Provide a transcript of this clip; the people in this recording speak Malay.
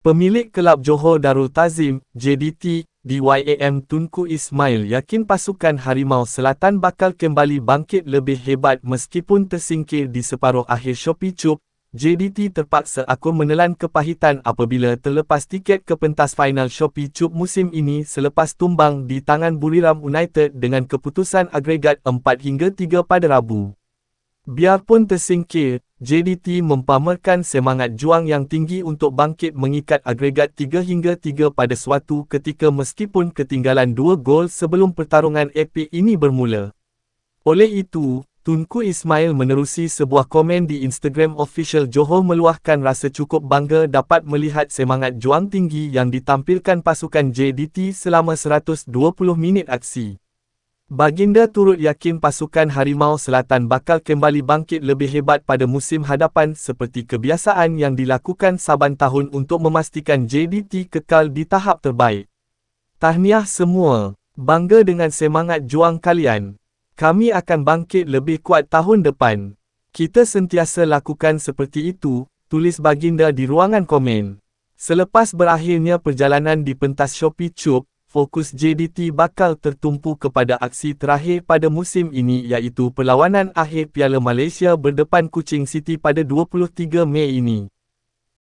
Pemilik kelab Johor Darul Ta'zim, JDT, DYAM Tunku Ismail yakin pasukan Harimau Selatan bakal kembali bangkit lebih hebat meskipun tersingkir di separuh akhir Shopee Cup. JDT terpaksa akun menelan kepahitan apabila terlepas tiket ke pentas final Shopee Cup musim ini selepas tumbang di tangan Buriram United dengan keputusan agregat 4-3 pada Rabu. Biarpun tersingkir, JDT mempamerkan semangat juang yang tinggi untuk bangkit mengikat agregat 3-3 pada suatu ketika meskipun ketinggalan 2 gol sebelum pertarungan epik ini bermula. Oleh itu, Tunku Ismail menerusi sebuah komen di Instagram official Johor meluahkan rasa cukup bangga dapat melihat semangat juang tinggi yang ditampilkan pasukan JDT selama 120 minit aksi. Baginda turut yakin pasukan Harimau Selatan bakal kembali bangkit lebih hebat pada musim hadapan seperti kebiasaan yang dilakukan saban tahun untuk memastikan JDT kekal di tahap terbaik. Tahniah semua, bangga dengan semangat juang kalian. Kami akan bangkit lebih kuat tahun depan. Kita sentiasa lakukan seperti itu, tulis baginda di ruangan komen. Selepas berakhirnya perjalanan di pentas Shopee Cup, fokus JDT bakal tertumpu kepada aksi terakhir pada musim ini iaitu perlawanan akhir Piala Malaysia berdepan Kuching City pada 23 Mei ini.